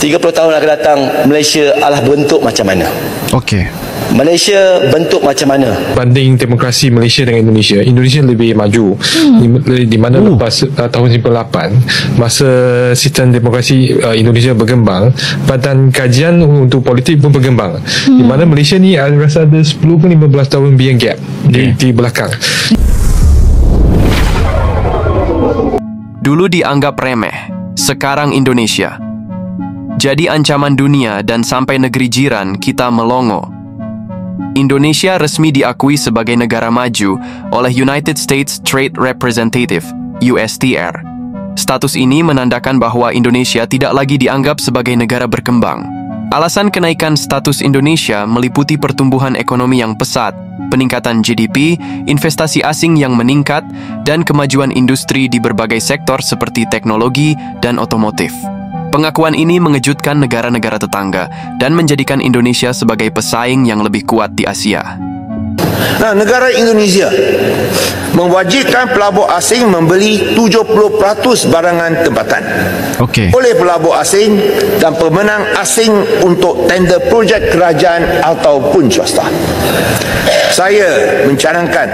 30 tahun akan datang, Malaysia adalah bentuk macam mana? Okey. Malaysia bentuk macam mana? Banding demokrasi Malaysia dengan Indonesia, Indonesia lebih maju. Di mana lepas tahun 98, masa sistem demokrasi Indonesia berkembang, Badan Kajian untuk Politik pun berkembang. Di mana Malaysia ni rasa ada 10 ke 15 tahun being gap di belakang. Dulu dianggap remeh, sekarang Indonesia jadi ancaman dunia dan sampai negeri jiran kita melongo. Indonesia resmi diakui sebagai negara maju oleh United States Trade Representative (USTR). Status ini menandakan bahwa Indonesia tidak lagi dianggap sebagai negara berkembang. Alasan kenaikan status Indonesia meliputi pertumbuhan ekonomi yang pesat, peningkatan GDP, investasi asing yang meningkat, dan kemajuan industri di berbagai sektor seperti teknologi dan otomotif. Pengakuan ini mengejutkan negara-negara tetangga dan menjadikan Indonesia sebagai pesaing yang lebih kuat di Asia. Nah, negara Indonesia mewajibkan pelabur asing membeli 70% barangan tempatan oleh pelabur asing dan pemenang asing untuk tender projek kerajaan ataupun swasta. Saya mencanangkan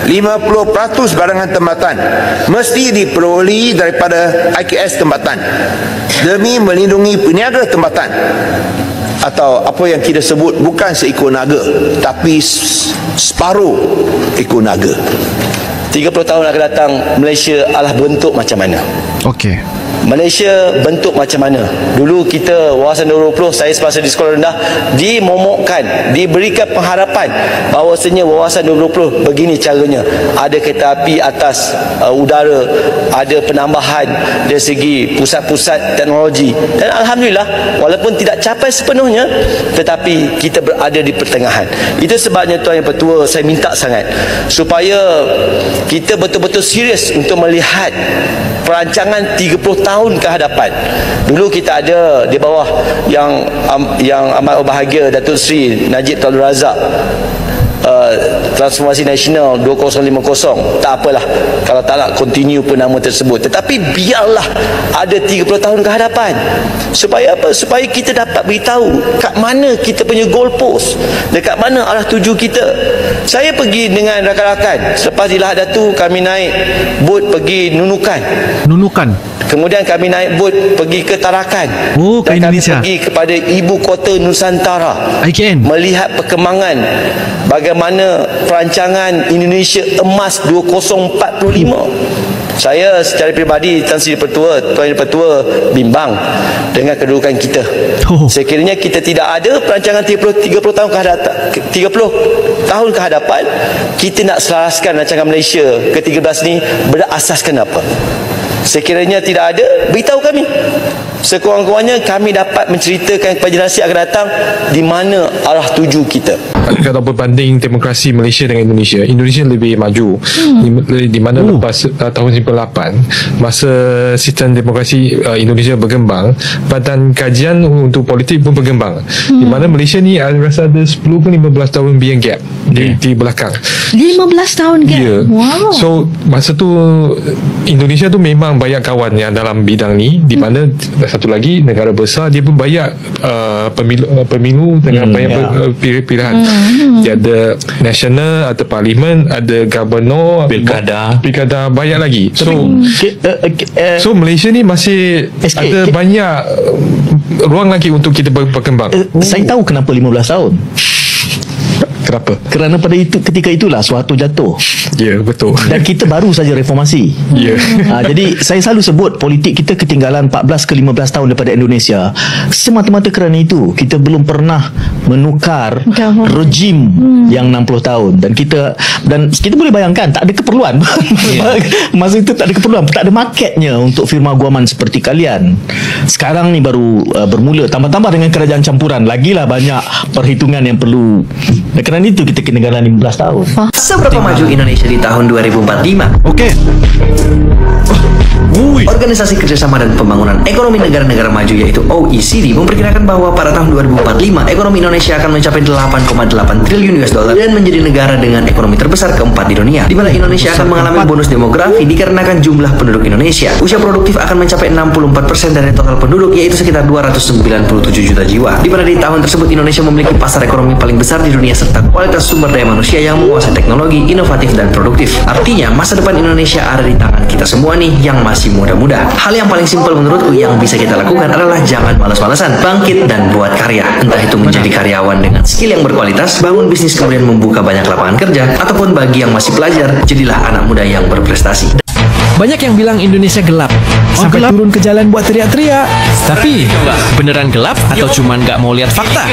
50% barangan tempatan mesti diperoleh daripada IKS tempatan demi melindungi peniaga tempatan, atau apa yang kita sebut bukan seekor naga tapi separuh ekor naga. 30 tahun akan datang, Malaysia adalah bentuk macam mana? Okey. Malaysia bentuk macam mana? Dulu kita Wawasan 2020, saya semasa di sekolah rendah dimomokkan, diberikan pengharapan bahawasanya Wawasan 2020 begini caranya. Ada kereta api atas udara, ada penambahan dari segi pusat-pusat teknologi. Dan Alhamdulillah, walaupun tidak capai sepenuhnya, tetapi kita berada di pertengahan. Itu sebabnya Tuan Yang Pertua, saya minta sangat supaya kita betul-betul serius untuk melihat perancangan 30 tahun ke hadapan. Dulu kita ada di bawah yang amat berbahagia Datuk Seri Najib Tun Razak, Transformasi Nasional 2050. Tak apalah kalau tak nak continue pun nama tersebut, tetapi biarlah ada 30 tahun ke hadapan. Supaya apa? Supaya kita dapat beritahu kat mana kita punya goalpost, dekat mana arah tuju kita. Saya pergi dengan rakan-rakan selepas di Lahad Datu, kami naik bot pergi Nunukan. Kemudian kami naik bot pergi ke Tarakan. Ke Indonesia. Kami pergi kepada ibu kota Nusantara, IKN, melihat perkembangan bagaimana perancangan Indonesia Emas 2045. Saya secara peribadi, Tuan Yang Pertua bimbang dengan kedudukan kita. Sekiranya kita tidak ada perancangan 30 tahun ke hadapan, 30 tahun ke hadapan, kita nak selaraskan rancangan Malaysia ke-13 ni berasaskan apa? Sekiranya tidak ada, beritahu kami. Sekurang-kurangnya kami dapat menceritakan kepada generasi akan datang di mana arah tuju kita. Kalau berbanding demokrasi Malaysia dengan Indonesia, Indonesia lebih maju. Di mana lepas tahun 98, masa sistem demokrasi Indonesia berkembang, Badan Kajian untuk Politik pun berkembang. Di mana Malaysia ni rasa ada 10 ke 15 tahun being gap di belakang. 15 tahun gap? Ya. Wow. So masa tu Indonesia tu memang banyak kawan yang dalam bidang ni, di mana satu lagi negara besar, dia pun banyak pemilu dengan banyak pilihan. Dia ada nasional, ada parlimen, ada gubernur, pilkada banyak lagi. So Malaysia ni masih ada banyak ruang lagi untuk kita berkembang. Saya tahu kenapa 15 tahun. Kenapa? Kerana pada ketika itulah Suharto jatuh. Ya, betul. Dan kita baru saja reformasi. Ya. Jadi saya selalu sebut politik kita ketinggalan 14 ke 15 tahun daripada Indonesia. Semata-mata kerana itu kita belum pernah menukar rejim yang 60 tahun, dan kita boleh bayangkan tak ada keperluan. Masa itu tak ada keperluan, tak ada marketnya untuk firma guaman seperti kalian. Sekarang ni baru bermula, tambah-tambah dengan kerajaan campuran, lagilah banyak perhitungan yang perlu. Dan kerana ketinggalan itu, kita ketinggalan 15 tahun. Seberapa maju Indonesia di tahun 2045? Organisasi Kerjasama dan Pembangunan Ekonomi Negara-Negara Maju yaitu OECD memperkirakan bahwa pada tahun 2045 ekonomi Indonesia akan mencapai 8,8 triliun US dollar dan menjadi negara dengan ekonomi terbesar keempat di dunia, di mana Indonesia akan mengalami bonus demografi dikarenakan jumlah penduduk Indonesia. Usia produktif akan mencapai 64% dari total penduduk, yaitu sekitar 297 juta jiwa, di mana di tahun tersebut Indonesia memiliki pasar ekonomi paling besar di dunia serta kualitas sumber daya manusia yang menguasai teknologi, inovatif, dan produktif. Artinya masa depan Indonesia ada di tangan kita semua nih yang masih muda-muda. Hal yang paling simpel menurutku yang bisa kita lakukan adalah jangan malas-malasan, bangkit dan buat karya. Entah itu menjadi karyawan dengan skill yang berkualitas, bangun bisnis kemudian membuka banyak lapangan kerja, ataupun bagi yang masih pelajar, jadilah anak muda yang berprestasi. Banyak yang bilang Indonesia gelap, sampai turun ke jalan buat teriak-teriak. Tapi beneran gelap atau cuman nggak mau lihat fakta?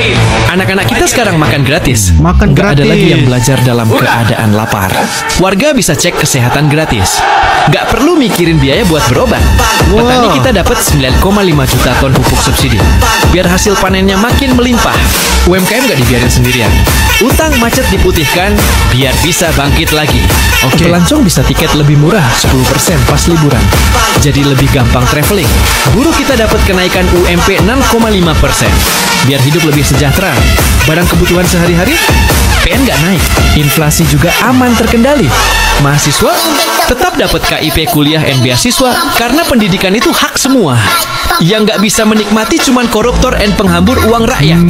Anak-anak kita sekarang makan gratis. Nggak ada lagi yang belajar dalam keadaan lapar. Warga bisa cek kesehatan gratis. Nggak perlu mikirin biaya buat berobat. Petani kita dapat 9,5 juta ton pupuk subsidi. Biar hasil panennya makin melimpah. UMKM nggak dibiarin sendirian. Utang macet diputihkan biar bisa bangkit lagi. Pelancong bisa tiket lebih murah 10% pas liburan. Jadi lebih gampang traveling. Buruh kita dapat kenaikan UMP 6,5%. Biar hidup lebih sejahtera. Barang kebutuhan sehari-hari PN nggak naik. Inflasi juga aman terkendali. Mahasiswa tetap dapat KIP kuliah dan beasiswa karena pendidikan itu hak semua. Yang nggak bisa menikmati cuman koruptor dan penghambur uang rakyat.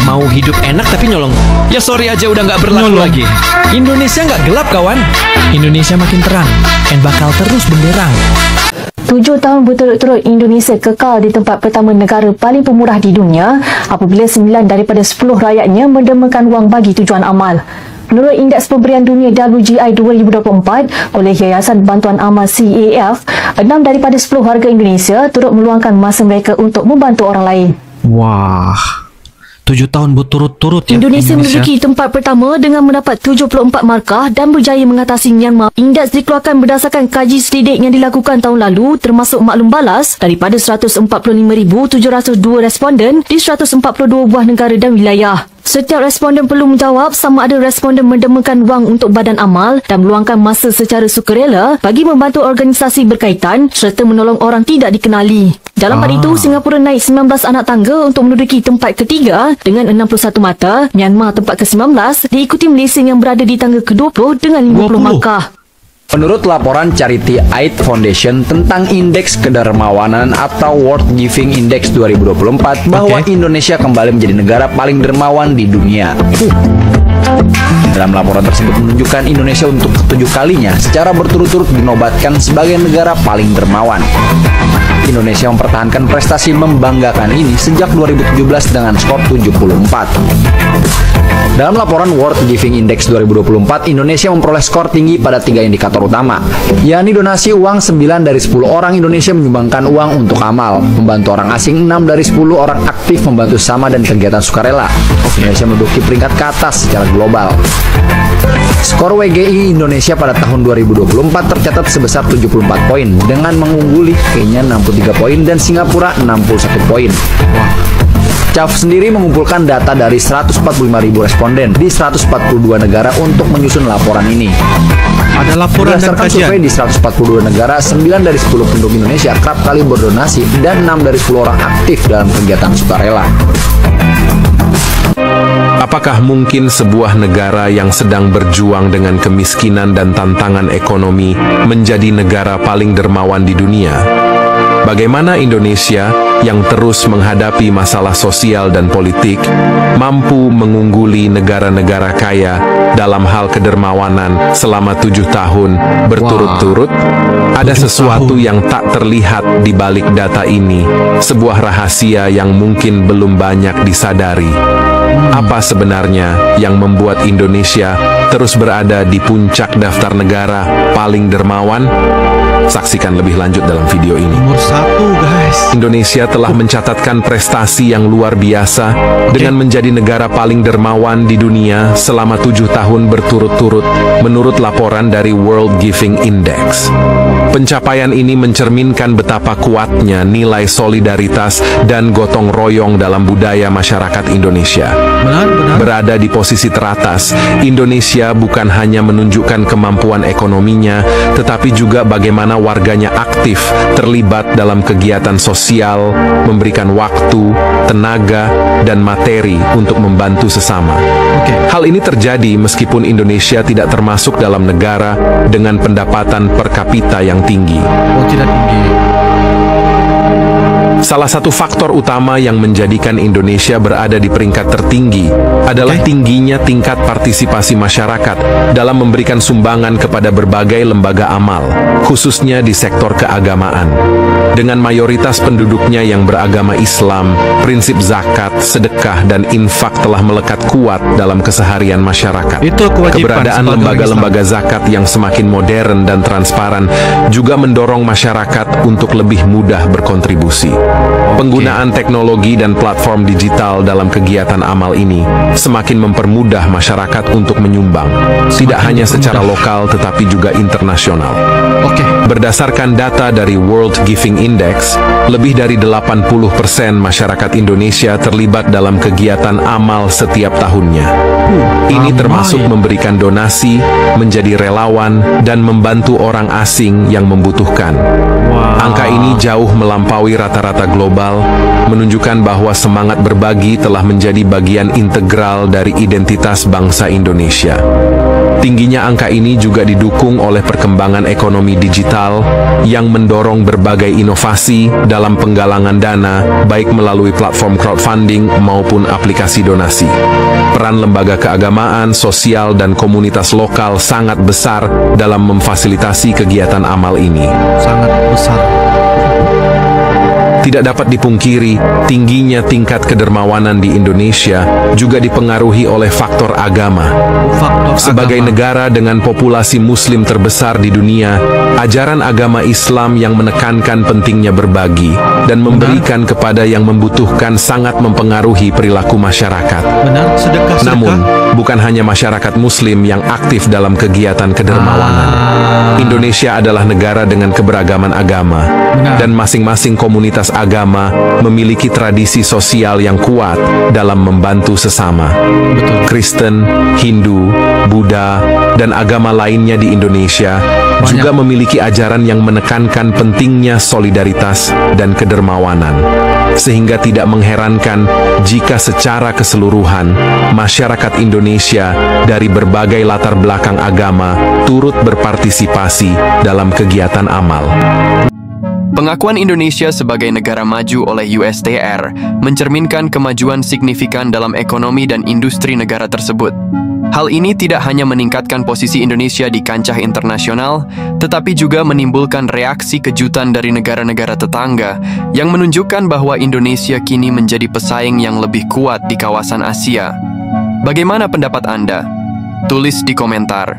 Mau hidup enak tapi nyolong. Ya sorry aja udah nggak berlaku lagi. Indonesia nggak gelap kawan. Indonesia makin terang dan bakal terus benderang. 7 tahun berturut-turut Indonesia kekal di tempat pertama negara paling pemurah di dunia apabila 9 daripada 10 rakyatnya mendermakan wang bagi tujuan amal. Menurut Indeks Pemberian Dunia WGI 2024 oleh Yayasan Bantuan Amal CAF, 6 daripada 10 warga Indonesia turut meluangkan masa mereka untuk membantu orang lain. Wah, 7 tahun berturut-turut ya Indonesia menduduki tempat pertama dengan mendapat 74 markah dan berjaya mengatasi Myanmar. Indeks dikeluarkan berdasarkan kaji selidik yang dilakukan tahun lalu termasuk maklum balas daripada 145,702 responden di 142 buah negara dan wilayah. Setiap responden perlu menjawab sama ada responden mendermakan wang untuk badan amal dan meluangkan masa secara sukarela bagi membantu organisasi berkaitan serta menolong orang tidak dikenali. Dalam hal itu, Singapura naik 19 anak tangga untuk menduduki tempat ketiga dengan 61 mata, Myanmar tempat ke-19, diikuti Malaysia yang berada di tangga ke-20 dengan 50 markah. Menurut laporan Charity Aid Foundation tentang Indeks Kedermawanan atau World Giving Index 2024 bahwa Indonesia kembali menjadi negara paling dermawan di dunia. Dalam laporan tersebut menunjukkan Indonesia untuk ke-7 kalinya secara berturut-turut dinobatkan sebagai negara paling dermawan. Indonesia mempertahankan prestasi membanggakan ini sejak 2017 dengan skor 74. Dalam laporan World Giving Index 2024, Indonesia memperoleh skor tinggi pada 3 indikator utama, yakni donasi uang 9 dari 10 orang Indonesia menyumbangkan uang untuk amal, membantu orang asing 6 dari 10 orang aktif membantu sama dan kegiatan sukarela. Indonesia menduduki peringkat ke atas secara global. Skor WGI Indonesia pada tahun 2024 tercatat sebesar 74 poin dengan mengungguli Kenya 63 poin dan Singapura 61 poin. CAF sendiri mengumpulkan data dari 145.000 responden di 142 negara untuk menyusun laporan ini. Ada laporan dan berdasarkan kajian. survei di 142 negara, 9 dari 10 penduduk Indonesia kerap kali berdonasi dan 6 dari 10 orang aktif dalam kegiatan sukarela. Apakah mungkin sebuah negara yang sedang berjuang dengan kemiskinan dan tantangan ekonomi menjadi negara paling dermawan di dunia? Bagaimana Indonesia yang terus menghadapi masalah sosial dan politik mampu mengungguli negara-negara kaya dalam hal kedermawanan selama 7 tahun berturut-turut? Ada sesuatu yang tak terlihat di balik data ini, sebuah rahasia yang mungkin belum banyak disadari. Apa sebenarnya yang membuat Indonesia terus berada di puncak daftar negara paling dermawan? Saksikan lebih lanjut dalam video ini. Nomor 1 guys. Indonesia telah mencatatkan prestasi yang luar biasa dengan menjadi negara paling dermawan di dunia selama 7 tahun berturut-turut menurut laporan dari World Giving Index. Pencapaian ini mencerminkan betapa kuatnya nilai solidaritas dan gotong royong dalam budaya masyarakat Indonesia. Berada di posisi teratas, Indonesia bukan hanya menunjukkan kemampuan ekonominya, tetapi juga bagaimana warganya aktif terlibat dalam kegiatan sosial, memberikan waktu, tenaga, dan materi untuk membantu sesama. Hal ini terjadi meskipun Indonesia tidak termasuk dalam negara dengan pendapatan per kapita yang tinggi. Tidak tinggi. Salah satu faktor utama yang menjadikan Indonesia berada di peringkat tertinggi adalah tingginya tingkat partisipasi masyarakat dalam memberikan sumbangan kepada berbagai lembaga amal, khususnya di sektor keagamaan. Dengan mayoritas penduduknya yang beragama Islam, prinsip zakat, sedekah, dan infak telah melekat kuat dalam keseharian masyarakat. Keberadaan lembaga-lembaga zakat yang semakin modern dan transparan juga mendorong masyarakat untuk lebih mudah berkontribusi. Penggunaan teknologi dan platform digital dalam kegiatan amal ini semakin mempermudah masyarakat untuk menyumbang, tidak hanya secara lokal tetapi juga internasional. Berdasarkan data dari World Giving Index, lebih dari 80% masyarakat Indonesia terlibat dalam kegiatan amal setiap tahunnya. Ini termasuk memberikan donasi, menjadi relawan, dan membantu orang asing yang membutuhkan. Angka ini jauh melampaui rata-rata global, menunjukkan bahwa semangat berbagi telah menjadi bagian integral dari identitas bangsa Indonesia. Tingginya angka ini juga didukung oleh perkembangan ekonomi digital yang mendorong berbagai inovasi dalam penggalangan dana, baik melalui platform crowdfunding maupun aplikasi donasi. Peran lembaga keagamaan, sosial, dan komunitas lokal sangat besar dalam memfasilitasi kegiatan amal ini. Sangat besar. Tidak dapat dipungkiri, tingginya tingkat kedermawanan di Indonesia juga dipengaruhi oleh faktor agama. Sebagai negara dengan populasi Muslim terbesar di dunia, ajaran agama Islam yang menekankan pentingnya berbagi dan memberikan kepada yang membutuhkan sangat mempengaruhi perilaku masyarakat. Namun, bukan hanya masyarakat Muslim yang aktif dalam kegiatan kedermawanan. Indonesia adalah negara dengan keberagaman agama, dan masing-masing komunitas agama memiliki tradisi sosial yang kuat dalam membantu sesama. Kristen, Hindu, Buddha, dan agama lainnya di Indonesia juga memiliki ajaran yang menekankan pentingnya solidaritas dan kedermawanan. Sehingga tidak mengherankan jika secara keseluruhan masyarakat Indonesia dari berbagai latar belakang agama turut berpartisipasi dalam kegiatan amal. Pengakuan Indonesia sebagai negara maju oleh USTR mencerminkan kemajuan signifikan dalam ekonomi dan industri negara tersebut. Hal ini tidak hanya meningkatkan posisi Indonesia di kancah internasional, tetapi juga menimbulkan reaksi kejutan dari negara-negara tetangga yang menunjukkan bahwa Indonesia kini menjadi pesaing yang lebih kuat di kawasan Asia. Bagaimana pendapat Anda? Tulis di komentar.